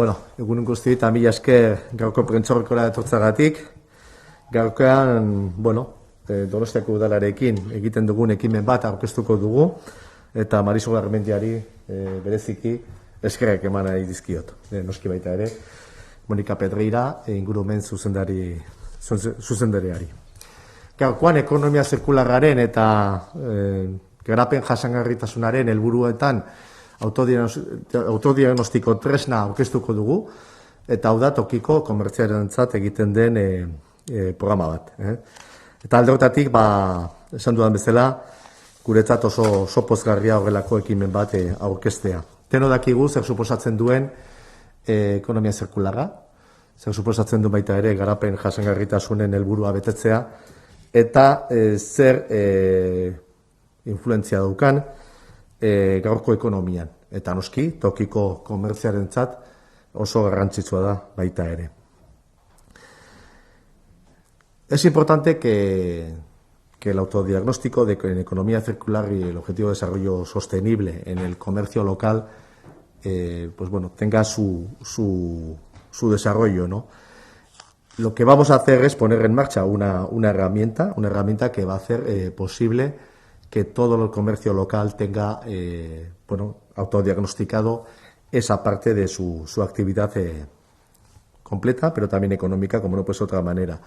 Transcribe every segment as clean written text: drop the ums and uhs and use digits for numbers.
Bueno, egunen guzti eta mila esker gaurko prentsaurrekora etortzagatik. Gaurkoan, Donostiako udalarekin egiten dugun ekimen bat aurkeztuko dugu eta Marisol Garmendiari bereziki eskerrak eman nahi dizkiot. Noski baita ere, Monika Pedreira ingurumen zuzendariari. Gaurkoan ekonomia zirkularraren eta garapen jasangarritasunaren helburuetan autodiagnostiko tresna aurkeztuko dugu, eta hau da tokiko komertziarentzat egiten den programa bat. Eta alde horretatik, esan dudan bezala, guretzat oso pozgarria horrelako ekimen bat aurkeztea. Teno dakigu zer suposatzen duen ekonomia zirkularra, zer suposatzen du baita ere garapen jasangarritasunen helburua betetzea, eta zer influentzia daukan gaurko ekonomian. Eta noski, tokiko komertziarentzat oso garrantzitsua da baita ere. Es importante que el autodiagnóstico en economía circular y el objetivo de desarrollo sostenible en el comercio local tenga su desarrollo, ¿no? Lo que vamos a hacer es poner en marcha una herramienta que va a hacer posible que todo el comercio local tenga autodiagnosticado esa parte de su actividad completa, pero también económica, como no puede ser de otra manera.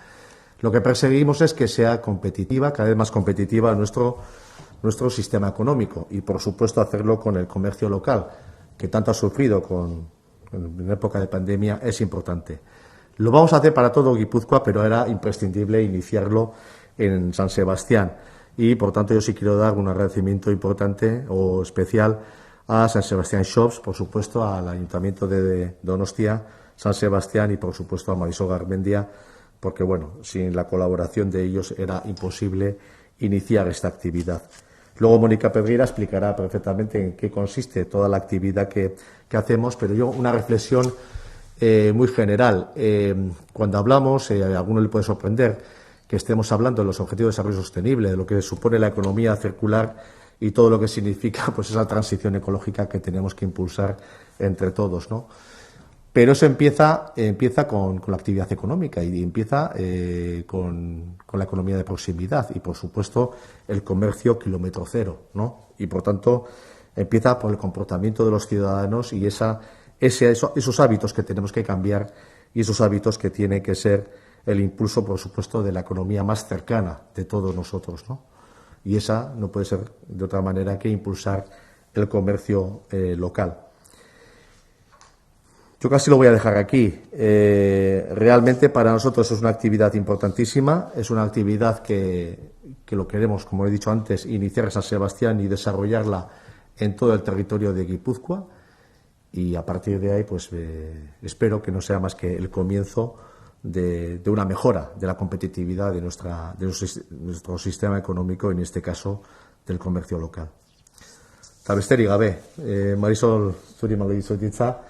Lo que perseguimos es que sea competitiva, cada vez más competitiva nuestro sistema económico y, por supuesto, hacerlo con el comercio local, que tanto ha sufrido en época de pandemia, es importante. Lo vamos a hacer para todo Guipúzcoa, pero era imprescindible iniciarlo en San Sebastián. Y, por tanto, yo sí quiero dar un agradecimiento importante o especial a San Sebastián Shops, por supuesto, al Ayuntamiento de Donostia, San Sebastián y, por supuesto, a Marisol Garmendia, porque, sin la colaboración de ellos era imposible iniciar esta actividad. Luego Mónica Pedreira explicará perfectamente en qué consiste toda la actividad que hacemos, pero yo una reflexión muy general. Cuando hablamos, a alguno le puede sorprender que estemos hablando de los objetivos de desarrollo sostenible, de lo que supone la economía circular y todo lo que significa esa transición ecológica que tenemos que impulsar entre todos, ¿no? Pero eso empieza con la actividad económica y empieza con la economía de proximidad y, por supuesto, el comercio kilómetro cero, ¿no? Y, por tanto, empieza por el comportamiento de los ciudadanos y esos hábitos que tenemos que cambiar y esos hábitos que tiene que ser el impulso, por supuesto, de la economía más cercana de todos nosotros, ¿no? Y esa no puede ser de otra manera que impulsar el comercio local. Yo casi lo voy a dejar aquí. Realmente para nosotros es una actividad importantísima, es una actividad que lo queremos, como he dicho antes, iniciar en San Sebastián y desarrollarla en todo el territorio de Guipúzcoa, y a partir de ahí espero que no sea más que el comienzo de una mejora de la competitividad de nuestro sistema económico, en este caso del comercio local. Eta besterik gabe, Marisol, zuri emango dizut hitza,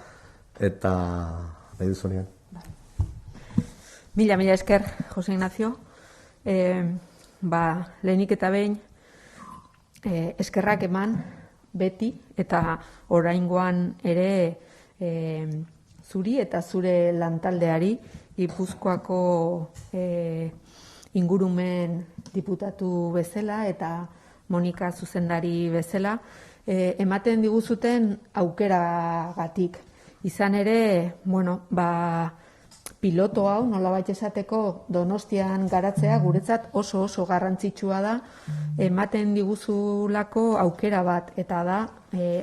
eta nahi duzunean. Mila esker, Jose Ignacio. Lehenik eta behin eskerrak eman beti eta oraingoan ere zuri eta zure lantaldeari, Gipuzkoako ingurumen diputatu bezala eta Monika zuzendari bezala, ematen diguzuten aukeragatik. Izan ere, piloto hau, nolabait esateko, Donostian garatzea guretzat oso garrantzitsua da, ematen diguzulako aukera bat, eta da,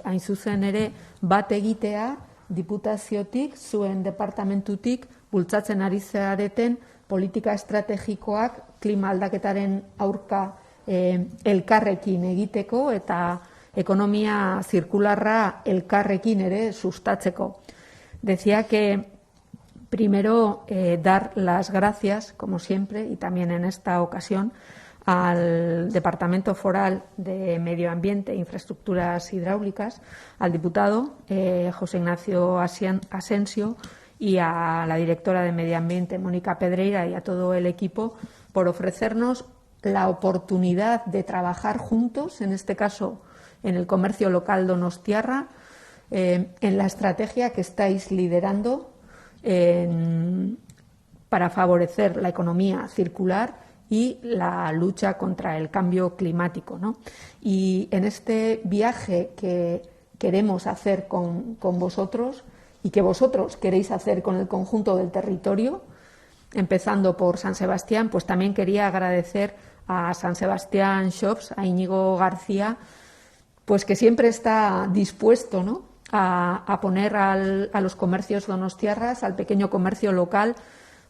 hain zuzen ere, bat egitea diputaziotik, zuen departamentutik, bultzatzen ari zareten politika estrategikoak klima aldaketaren aurka elkarrekin egiteko eta ekonomia zirkularra elkarrekin ere sustatzeko. Decía que primero dar las gracias, como siempre, y también en esta ocasión, al Departamento Foral de Medio Ambiente e Infraestructuras Hidráulicas, al diputado José Ignacio Asensio y a la directora de Medio Ambiente, Mónica Pedreira, y a todo el equipo por ofrecernos la oportunidad de trabajar juntos, en este caso en el comercio local donostiarra, en la estrategia que estáis liderando para favorecer la economía circular y la lucha contra el cambio climático, ¿no? Y en este viaje que queremos hacer con vosotros y que vosotros queréis hacer con el conjunto del territorio, empezando por San Sebastián, pues también quería agradecer a San Sebastián Shops, a Íñigo García, pues que siempre está dispuesto, ¿no?, a poner a los comercios donostiarras, al pequeño comercio local,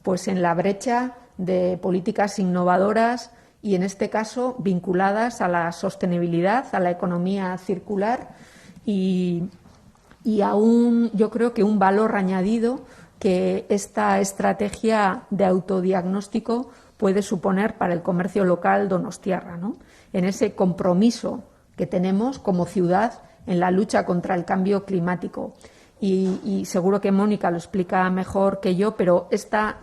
pues en la brecha de políticas innovadoras y, en este caso, vinculadas a la sostenibilidad, a la economía circular y a yo creo que un valor añadido que esta estrategia de autodiagnóstico puede suponer para el comercio local donostiarra, ¿no?, en ese compromiso que tenemos como ciudad en la lucha contra el cambio climático. Y seguro que Mónica lo explica mejor que yo, pero esta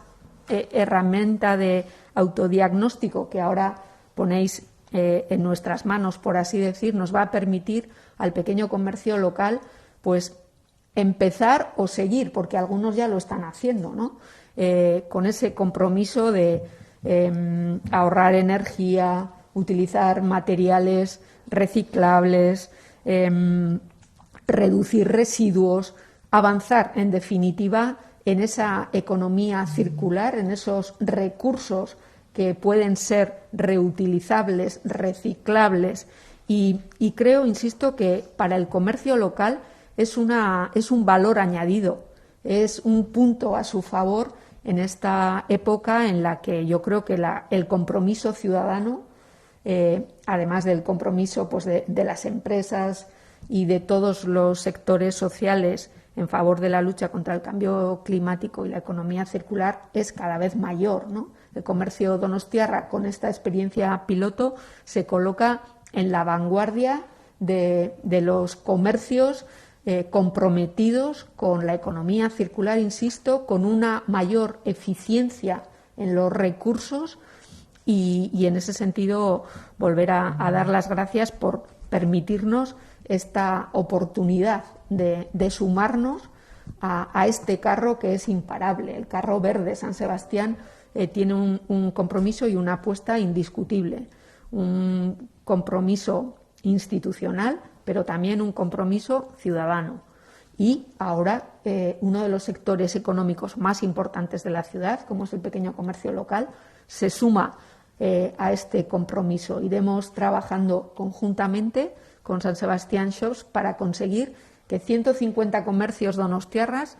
herramienta de autodiagnóstico que ahora ponéis en nuestras manos, por así decir, nos va a permitir al pequeño comercio local pues empezar o seguir, porque algunos ya lo están haciendo, ¿no?, con ese compromiso de ahorrar energía, utilizar materiales reciclables, reducir residuos, avanzar, en definitiva, en esa economía circular, en esos recursos que pueden ser reutilizables, reciclables. Y creo, insisto, que para el comercio local es un valor añadido, es un punto a su favor en esta época en la que yo creo que el compromiso ciudadano, además del compromiso pues de las empresas y de todos los sectores sociales en favor de la lucha contra el cambio climático y la economía circular, es cada vez mayor, ¿no? El comercio donostiarra, con esta experiencia piloto, se coloca en la vanguardia de los comercios comprometidos con la economía circular, insisto, con una mayor eficiencia en los recursos y en ese sentido volver a dar las gracias por permitirnos esta oportunidad de sumarnos a este carro que es imparable. El carro verde San Sebastián tiene un compromiso y una apuesta indiscutible, un compromiso institucional, pero también un compromiso ciudadano. Y ahora uno de los sectores económicos más importantes de la ciudad, como es el pequeño comercio local, se suma a este compromiso. Iremos trabajando conjuntamente con San Sebastián Shops para conseguir que 150 comercios donostiarras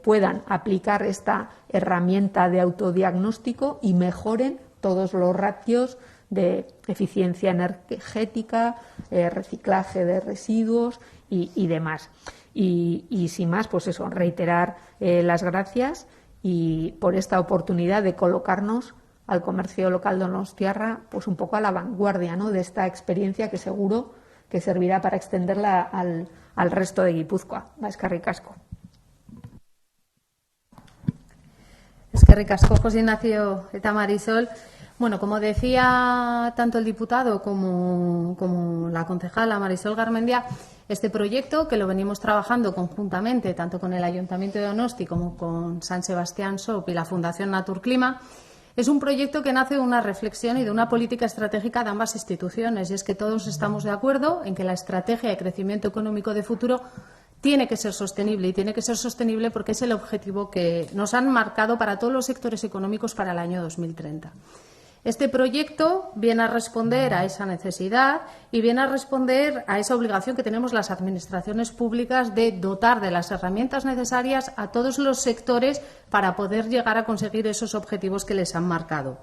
puedan aplicar esta herramienta de autodiagnóstico y mejoren todos los ratios de eficiencia energética, reciclaje de residuos y demás. Y sin más, pues eso, reiterar las gracias y por esta oportunidad de colocarnos al comercio local donostiarra pues un poco a la vanguardia, ¿no?, de esta experiencia que seguro que servirá para extenderla al resto de Guipúzcoa. Eskerrik asko. Eskerrik asko, José Ignacio eta Marisol. Bueno, como decía tanto el diputado como la concejala Marisol Garmendia, este proyecto, que lo venimos trabajando conjuntamente tanto con el Ayuntamiento de Donosti como con San Sebastián Shop y la Fundación Naturclima, es un proyecto que nace de una reflexión y de una política estratégica de ambas instituciones, y es que todos estamos de acuerdo en que la estrategia de crecimiento económico de futuro tiene que ser sostenible, y tiene que ser sostenible porque es el objetivo que nos han marcado para todos los sectores económicos para el año 2030. Este proyecto viene a responder a esa necesidad y viene a responder a esa obligación que tenemos las administraciones públicas de dotar de las herramientas necesarias a todos los sectores para poder llegar a conseguir esos objetivos que les han marcado.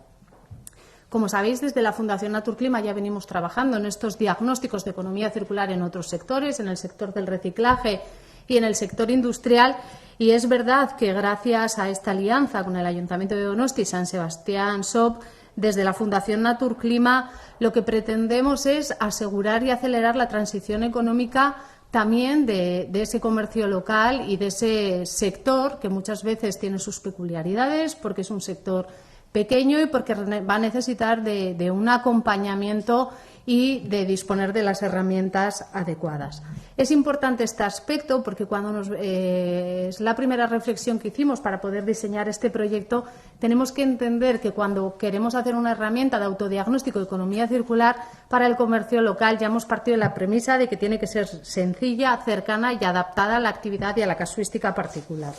Como sabéis, desde la Fundación Naturclima ya venimos trabajando en estos diagnósticos de economía circular en otros sectores, en el sector del reciclaje y en el sector industrial. Y es verdad que gracias a esta alianza con el Ayuntamiento de Donosti y San Sebastián Shop, desde la Fundación Naturclima lo que pretendemos es asegurar y acelerar la transición económica también de ese comercio local y de ese sector que muchas veces tiene sus peculiaridades porque es un sector pequeño y porque va a necesitar de un acompañamiento y de disponer de las herramientas adecuadas. Es importante este aspecto porque cuando es la primera reflexión que hicimos para poder diseñar este proyecto, tenemos que entender que cuando queremos hacer una herramienta de autodiagnóstico de economía circular para el comercio local, ya hemos partido de la premisa de que tiene que ser sencilla, cercana y adaptada a la actividad y a la casuística particular.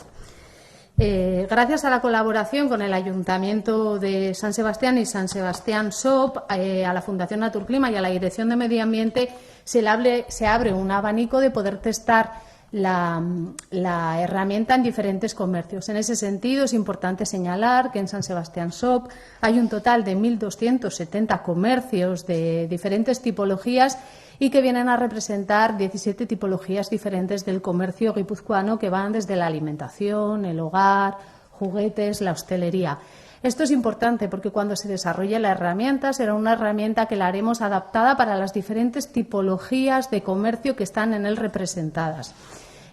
Gracias a la colaboración con el Ayuntamiento de San Sebastián y San Sebastián SOP, a la Fundación Naturclima y a la Dirección de Medio Ambiente, se abre un abanico de poder testar la herramienta en diferentes comercios. En ese sentido, es importante señalar que en San Sebastián SOP hay un total de 1.270 comercios de diferentes tipologías y que vienen a representar 17 tipologías diferentes del comercio guipuzcoano que van desde la alimentación, el hogar, juguetes, la hostelería. Esto es importante porque cuando se desarrolle la herramienta será una herramienta que la haremos adaptada para las diferentes tipologías de comercio que están en él representadas.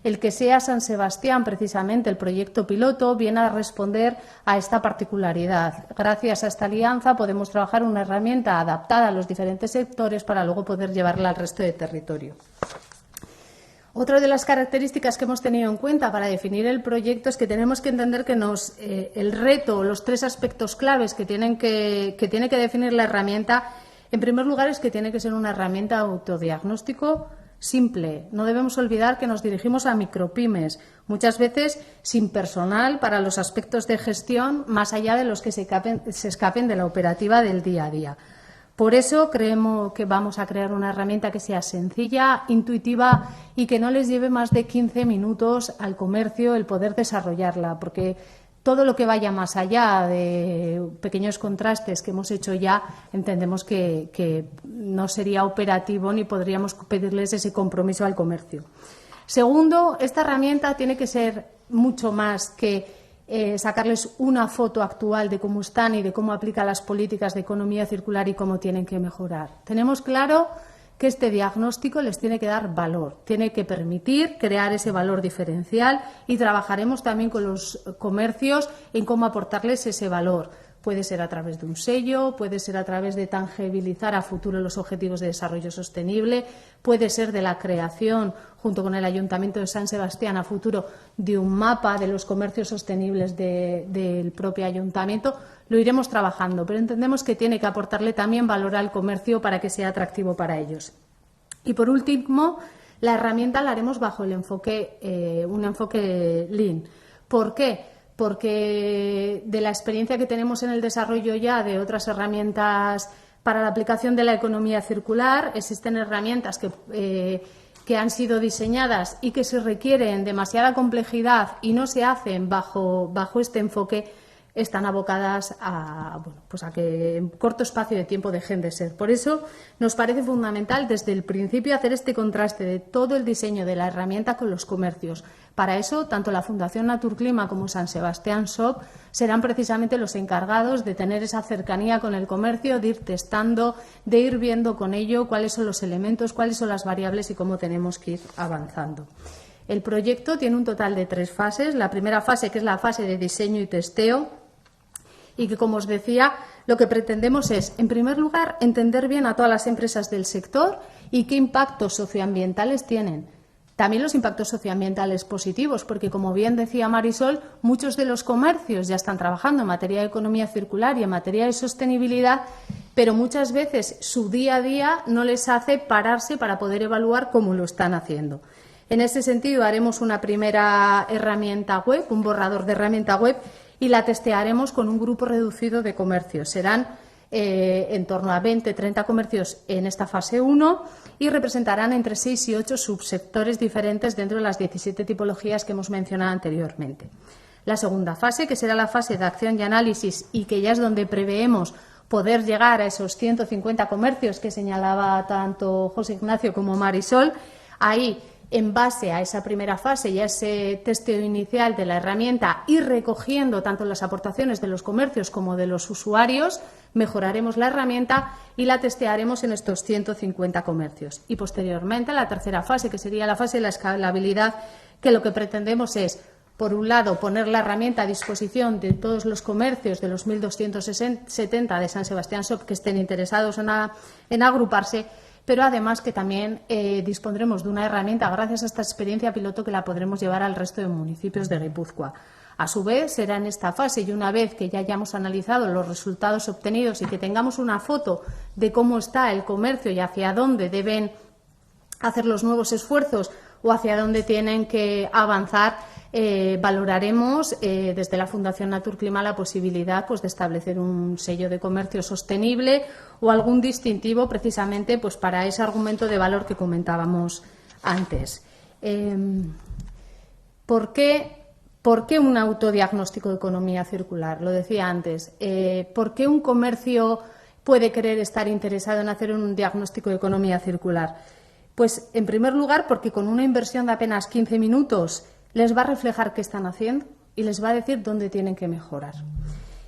El que sea San Sebastián, precisamente el proyecto piloto, viene a responder a esta particularidad. Gracias a esta alianza podemos trabajar una herramienta adaptada a los diferentes sectores para luego poder llevarla al resto de territorio. Otra de las características que hemos tenido en cuenta para definir el proyecto es que tenemos que entender que el reto, los tres aspectos claves que tiene que definir la herramienta, en primer lugar es que tiene que ser una herramienta de autodiagnóstico simple. No debemos olvidar que nos dirigimos a micropymes, muchas veces sin personal para los aspectos de gestión, más allá de los que se escapen de la operativa del día a día. Por eso creemos que vamos a crear una herramienta que sea sencilla, intuitiva y que no les lleve más de 15 minutos al comercio el poder desarrollarla, porque todo lo que vaya más allá de pequeños contrastes que hemos hecho ya, entendemos que no sería operativo ni podríamos pedirles ese compromiso al comercio. Segundo, esta herramienta tiene que ser mucho más que sacarles una foto actual de cómo están y de cómo aplica las políticas de economía circular y cómo tienen que mejorar. Tenemos claro que este diagnóstico les tiene que dar valor, tiene que permitir crear ese valor diferencial y trabajaremos también con los comercios en cómo aportarles ese valor. Puede ser a través de un sello, puede ser a través de tangibilizar a futuro los objetivos de desarrollo sostenible, puede ser de la creación, junto con el Ayuntamiento de San Sebastián, a futuro de un mapa de los comercios sostenibles del propio Ayuntamiento. Lo iremos trabajando, pero entendemos que tiene que aportarle también valor al comercio para que sea atractivo para ellos. Y, por último, la herramienta la haremos bajo el enfoque, un enfoque Lean. ¿Por qué? Porque de la experiencia que tenemos en el desarrollo ya de otras herramientas para la aplicación de la economía circular, existen herramientas que han sido diseñadas y que se requieren demasiada complejidad y no se hacen bajo este enfoque, están abocadas a que en corto espacio de tiempo dejen de ser. Por eso nos parece fundamental desde el principio hacer este contraste de todo el diseño de la herramienta con los comercios. Para eso, tanto la Fundación Naturclima como San Sebastián SOP serán precisamente los encargados de tener esa cercanía con el comercio, de ir testando, de ir viendo con ello cuáles son los elementos, cuáles son las variables y cómo tenemos que ir avanzando. El proyecto tiene un total de 3 fases. La primera fase, que es la fase de diseño y testeo, y que, como os decía, lo que pretendemos es, en primer lugar, entender bien a todas las empresas del sector y qué impactos socioambientales tienen. También los impactos socioambientales positivos, porque, como bien decía Marisol, muchos de los comercios ya están trabajando en materia de economía circular y en materia de sostenibilidad, pero muchas veces su día a día no les hace pararse para poder evaluar cómo lo están haciendo. En ese sentido, haremos una primera herramienta web, un borrador de herramienta web, y la testearemos con un grupo reducido de comercios. Serán en torno a 20-30 comercios en esta fase 1 y representarán entre 6 y 8 subsectores diferentes dentro de las 17 tipologías que hemos mencionado anteriormente. La segunda fase, que será la fase de acción y análisis y que ya es donde preveemos poder llegar a esos 150 comercios que señalaba tanto José Ignacio como Marisol, ahí, en base a esa primera fase y a ese testeo inicial de la herramienta y recogiendo tanto las aportaciones de los comercios como de los usuarios, mejoraremos la herramienta y la testearemos en estos 150 comercios. Y posteriormente, la tercera fase, que sería la fase de la escalabilidad, que lo que pretendemos es por un lado, poner la herramienta a disposición de todos los comercios de los 1.270 de San Sebastián Shop que estén interesados en agruparse, pero además que también dispondremos de una herramienta, gracias a esta experiencia piloto, que la podremos llevar al resto de municipios de Guipúzcoa. A su vez, será en esta fase, y una vez que ya hayamos analizado los resultados obtenidos y que tengamos una foto de cómo está el comercio y hacia dónde deben hacer los nuevos esfuerzos o hacia dónde tienen que avanzar, valoraremos desde la Fundación Naturclima la posibilidad, pues, de establecer un sello de comercio sostenible o algún distintivo, precisamente, pues, para ese argumento de valor que comentábamos antes. ¿Por qué un autodiagnóstico de economía circular? Lo decía antes. ¿Por qué un comercio puede querer estar interesado en hacer un diagnóstico de economía circular? Pues, en primer lugar, porque con una inversión de apenas 15 minutos les va a reflejar qué están haciendo y les va a decir dónde tienen que mejorar.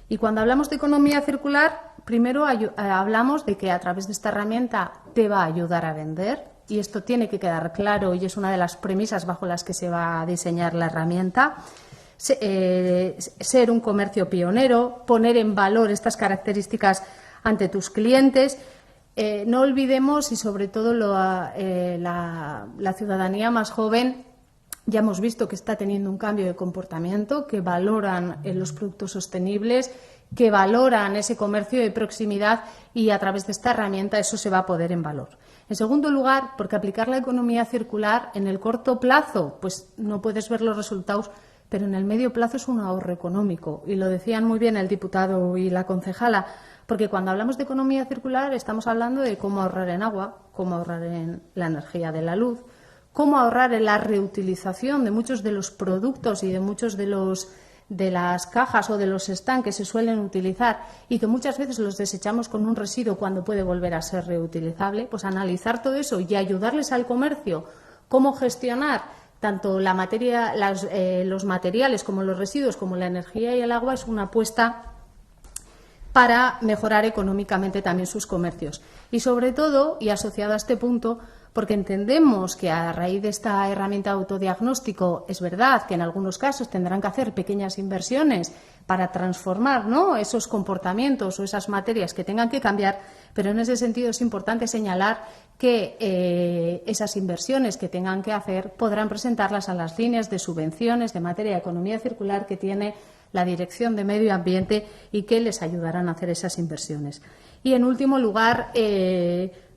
Y cuando hablamos de economía circular, primero hablamos de que a través de esta herramienta te va a ayudar a vender, y esto tiene que quedar claro y es una de las premisas bajo las que se va a diseñar la herramienta. Ser un comercio pionero, poner en valor estas características ante tus clientes. No olvidemos, y sobre todo la ciudadanía más joven, ya hemos visto que está teniendo un cambio de comportamiento, que valoran los productos sostenibles, que valoran ese comercio de proximidad, y a través de esta herramienta eso se va a poner en valor. En segundo lugar, porque aplicar la economía circular en el corto plazo, pues no puedes ver los resultados, pero en el medio plazo es un ahorro económico. Y lo decían muy bien el diputado y la concejala, porque cuando hablamos de economía circular estamos hablando de cómo ahorrar en agua, cómo ahorrar en la energía de la luz, cómo ahorrar en la reutilización de muchos de los productos y de muchos de las cajas o de los stands que se suelen utilizar y que muchas veces los desechamos con un residuo cuando puede volver a ser reutilizable. Pues analizar todo eso y ayudarles al comercio cómo gestionar tanto la materia, los materiales como los residuos, como la energía y el agua, es una apuesta para mejorar económicamente también sus comercios. Y sobre todo, y asociado a este punto, porque entendemos que a raíz de esta herramienta de autodiagnóstico es verdad que en algunos casos tendrán que hacer pequeñas inversiones para transformar, ¿no?, esos comportamientos o esas materias que tengan que cambiar, pero en ese sentido es importante señalar que esas inversiones que tengan que hacer podrán presentarlas a las líneas de subvenciones de materia de economía circular que tiene la Dirección de Medio Ambiente y que les ayudarán a hacer esas inversiones. Y, en último lugar,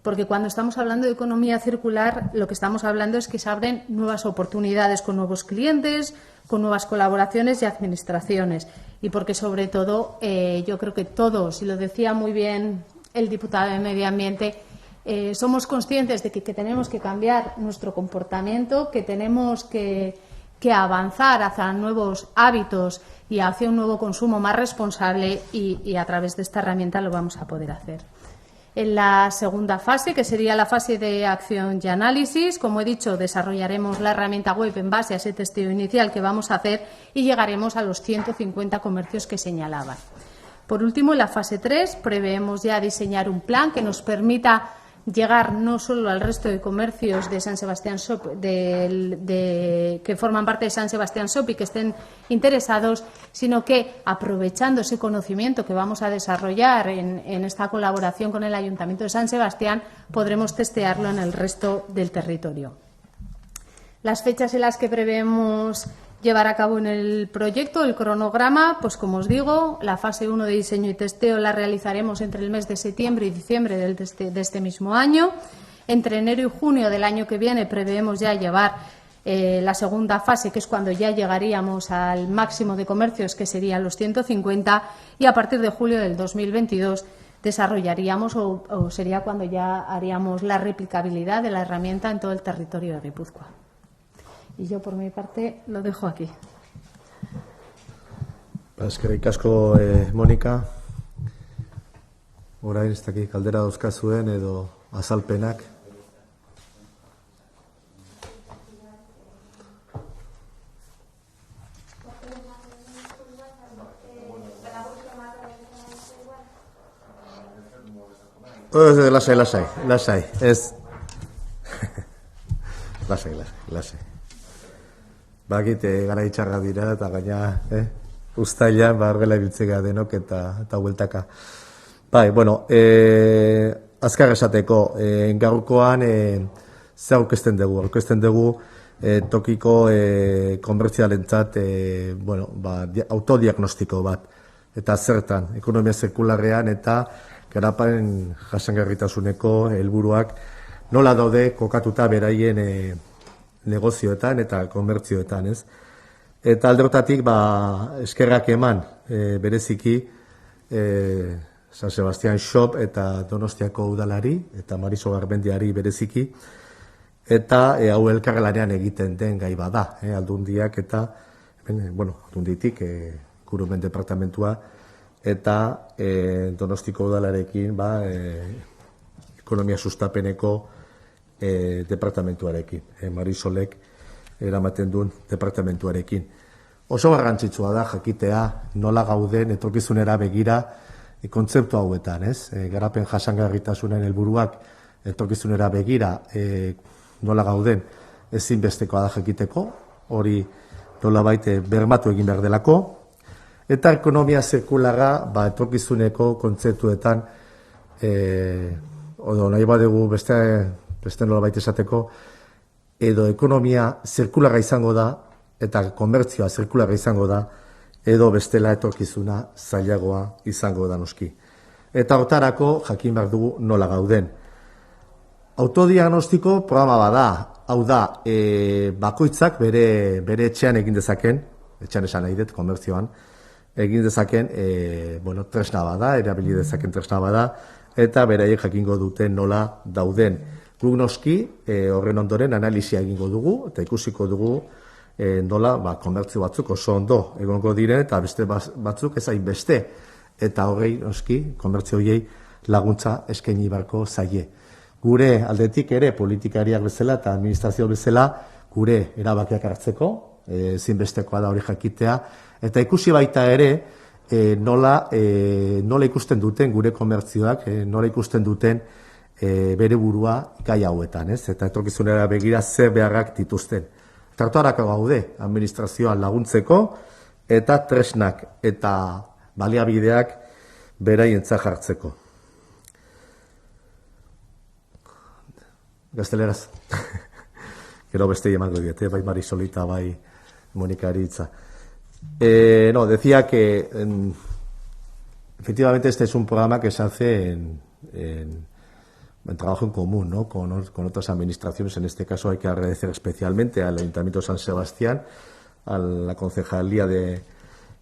porque cuando estamos hablando de economía circular, lo que estamos hablando es que se abren nuevas oportunidades con nuevos clientes, con nuevas colaboraciones y administraciones. Y porque, sobre todo, yo creo que todos, y lo decía muy bien el diputado de Medio Ambiente, somos conscientes de que tenemos que cambiar nuestro comportamiento, que tenemos que avanzar hacia nuevos hábitos y hacia un nuevo consumo más responsable, y a través de esta herramienta lo vamos a poder hacer. En la segunda fase, que sería la fase de acción y análisis, como he dicho, desarrollaremos la herramienta web en base a ese testeo inicial que vamos a hacer y llegaremos a los 150 comercios que señalaban. Por último, en la fase 3, preveemos ya diseñar un plan que nos permita llegar no solo al resto de comercios de San Sebastián Shop que forman parte de San Sebastián Shop y que estén interesados, sino que, aprovechando ese conocimiento que vamos a desarrollar en esta colaboración con el Ayuntamiento de San Sebastián, podremos testearlo en el resto del territorio. Las fechas en las que prevemos llevar a cabo en el proyecto, el cronograma, pues como os digo, la fase 1 de diseño y testeo la realizaremos entre el mes de septiembre y diciembre de este mismo año. Entre enero y junio del año que viene prevemos ya llevar la segunda fase, que es cuando ya llegaríamos al máximo de comercios, que serían los 150, y a partir de julio del 2022 desarrollaríamos o sería cuando ya haríamos la replicabilidad de la herramienta en todo el territorio de Guipúzcoa. Y yo, por mi parte, lo dejo aquí. Eskerrik asko, Monika. Orain ez dakit galdera dauzkazuen edo azalpenak. Lasai. Ez. Lasai. Bakite gara itxarra dira eta gaina, ustailan, horrela ibiltzea denok eta hueltaka. Bai, bueno, azkar esateko, gaurkoan zer aurkezten dugu? Aurkezten dugu tokiko komertzialentzat autodiagnostiko bat. Eta zertan, ekonomia zirkularrean eta garapen jasangarritasuneko helburuak nola daude kokatuta beraien negozioetan eta komertzioetan, ez? Eta alde horretatik, eskerrak eman bereziki San Sebastian Shop eta Donostiako udalari eta Marisol Garmendiari bereziki, eta hau elkarlanean egiten den gai bada, aldundiak eta, aldunditik, Kurumen departamentua, eta Donostiko udalarekin, ekonomia sustapeneko departamentuarekin, Marisolek eramaten duen departamentuarekin. Oso garrantzitsua da jakitea nola gauden etorkizunera begira kontzeptu hauetan, ez? Garapen jasangarritasunen helburuak etorkizunera begira nola gauden ezinbestekoa da jakiteko, hori nolabait bermatu egin behar delako, eta ekonomia zirkularra etorkizuneko kontzeptuetan nahi badugu beste nolabait esateko, edo ekonomia zirkularra izango da eta komertzioa zirkularra izango da, edo bestela etorkizuna zailagoa izango da noski. Eta hortarako jakin behar dugu nola gauden. Autodiagnostiko programa bada, hau da, bakoitzak bere etxean egin dezaken, etxean esan nahi dut, komertzioan, egin dezaken, tresna bada, erabili dezaken tresna bada, eta beraiek jakingo duten nola dauden. Guk noski, horren ondoren analisia egingo dugu, eta ikusiko dugu nola komertzio batzuk oso ondo egongo diren, eta beste batzuk ezain beste, eta horrei noski, komertzio horiei laguntza eskaini barko zaie. Gure aldetik ere, politikariak bezala eta administrazio bezala, gure erabakiak hartzeko, zinbestekoa da hori jakitea, eta ikusi baita ere, nola ikusten duten gure komertzioak, nola ikusten duten bere burua gai hauetan, ez? Eta etorkizunera begira zer beharrak dituzten. Tartuarako gaude, administrazioan laguntzeko, eta tresnak eta baliabideak beraientzat jartzeko. Gazteleraz. Gero beste emango diete, bai Marisolita, bai Monikari hitza. Decía que efectivamente este es un programa que se hace en trabajo en común, ¿no? con otras administraciones. En este caso hay que agradecer especialmente al Ayuntamiento de San Sebastián, a la Concejalía de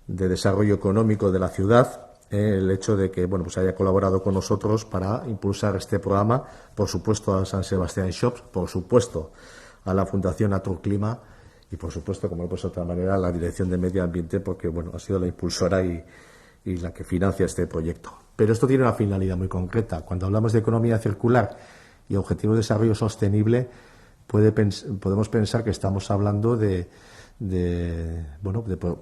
Desarrollo Económico de la ciudad, el hecho de que haya colaborado con nosotros para impulsar este programa, por supuesto a San Sebastián Shops, por supuesto a la Fundación Naturclima y por supuesto, como no puede ser de otra manera, a la Dirección de Medio Ambiente, porque ha sido la impulsora y la que financia este proyecto. Pero esto tiene una finalidad muy concreta. Cuando hablamos de economía circular y objetivos de desarrollo sostenible, podemos pensar que estamos hablando de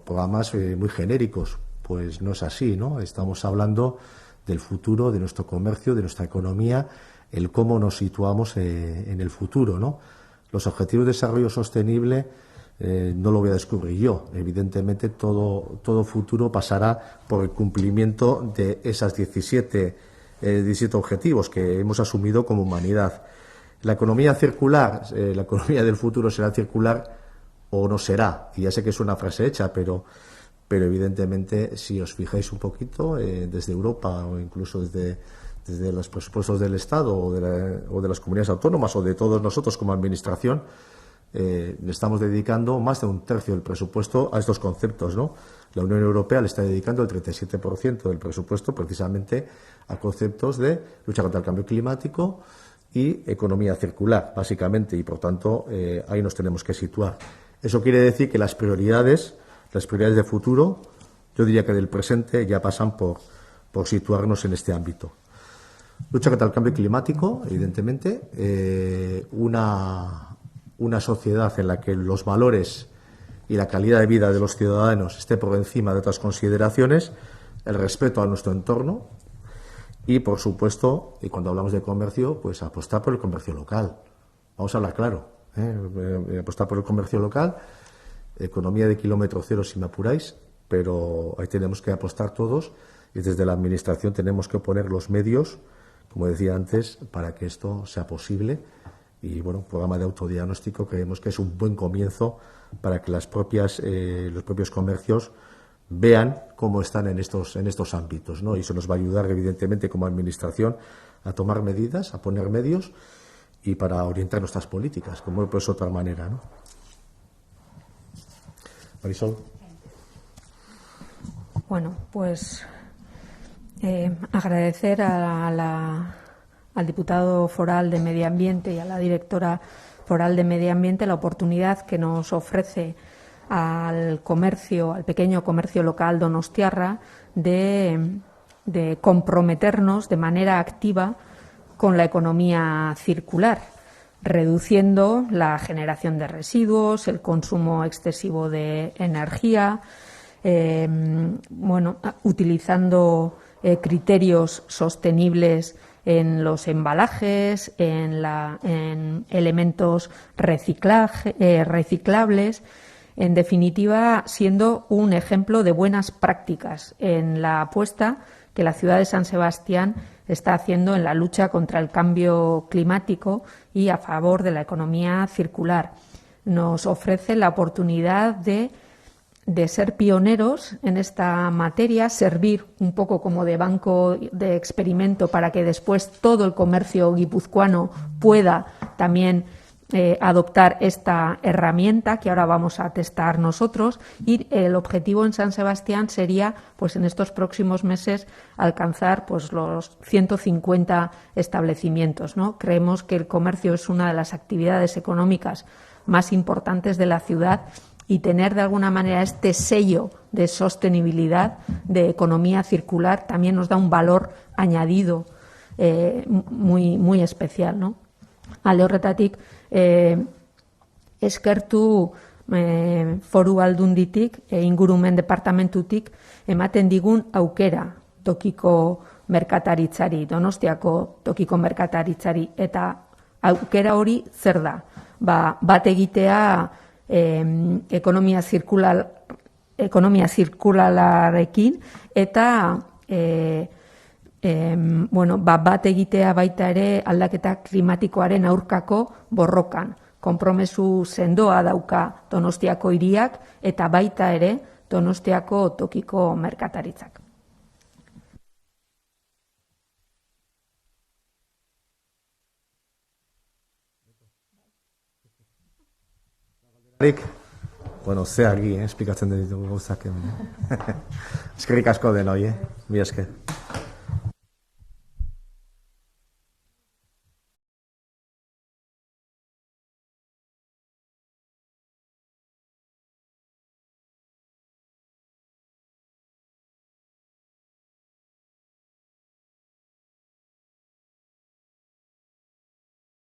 programas muy genéricos. Pues no es así, ¿no? Estamos hablando del futuro, de nuestro comercio, de nuestra economía, el cómo nos situamos en el futuro, ¿no? Los objetivos de desarrollo sostenible no lo voy a descubrir yo. Evidentemente, todo futuro pasará por el cumplimiento de esas 17 objetivos que hemos asumido como humanidad. La economía circular, la economía del futuro será circular o no será. Y ya sé que es una frase hecha, pero evidentemente, si os fijáis un poquito, desde Europa o incluso desde los presupuestos del Estado o de las comunidades autónomas o de todos nosotros como administración, le estamos dedicando más de un tercio del presupuesto a estos conceptos, ¿no? La Unión Europea le está dedicando el 37% del presupuesto precisamente a conceptos de lucha contra el cambio climático y economía circular, básicamente, y por tanto ahí nos tenemos que situar. Eso quiere decir que las prioridades de futuro, yo diría que del presente, ya pasan por situarnos en este ámbito. Lucha contra el cambio climático, evidentemente, una sociedad en la que los valores y la calidad de vida de los ciudadanos esté por encima de otras consideraciones, el respeto a nuestro entorno y, por supuesto, y cuando hablamos de comercio, pues apostar por el comercio local. Vamos a hablar claro, apostar por el comercio local economía de kilómetro cero si me apuráis, pero ahí tenemos que apostar todos y desde la Administración tenemos que poner los medios, como decía antes, para que esto sea posible. Y bueno, un programa de autodiagnóstico creemos que es un buen comienzo para que los propios comercios vean cómo están en estos ámbitos, ¿no? Y eso nos va a ayudar, evidentemente, como Administración, a tomar medidas, a poner medios y para orientar nuestras políticas, como pues otra manera, ¿no? Marisol. Bueno, pues agradecer al diputado foral de Medio Ambiente y a la directora foral de Medio Ambiente la oportunidad que nos ofrece al pequeño comercio local donostiarra de comprometernos de manera activa con la economía circular, reduciendo la generación de residuos, el consumo excesivo de energía, utilizando criterios sostenibles en los embalajes, en elementos reciclables, en definitiva, siendo un ejemplo de buenas prácticas en la apuesta que la ciudad de San Sebastián está haciendo en la lucha contra el cambio climático y a favor de la economía circular. Nos ofrece la oportunidad de ser pioneros en esta materia, servir un poco como de banco de experimento para que después todo el comercio guipuzcoano pueda también adoptar esta herramienta que ahora vamos a testar nosotros, y el objetivo en San Sebastián sería, pues en estos próximos meses, alcanzar pues los 150 establecimientos, ¿no? Creemos que el comercio es una de las actividades económicas más importantes de la ciudad y tener de alguna manera este sello de sostenibilidad, de economía circular, también nos da un valor añadido muy especial, ¿no? Alde horretatik, eskertu foru aldunditik, ingurumen departamentutik, ematen digun aukera tokiko merkataritzari, Donostiako tokiko merkataritzari, eta aukera hori zer da? Bat egitea ekonomia zirkulalarekin eta bat egitea baita ere aldaketa klimatikoaren aurkako borrokan. Konpromezu sendoa dauka Donostiako hiriak eta baita ere Donostiako tokiko merkataritzak. Bueno, ze argi, esplikatzen ditugu gauzak. Eskerrik asko denoi, mila esker.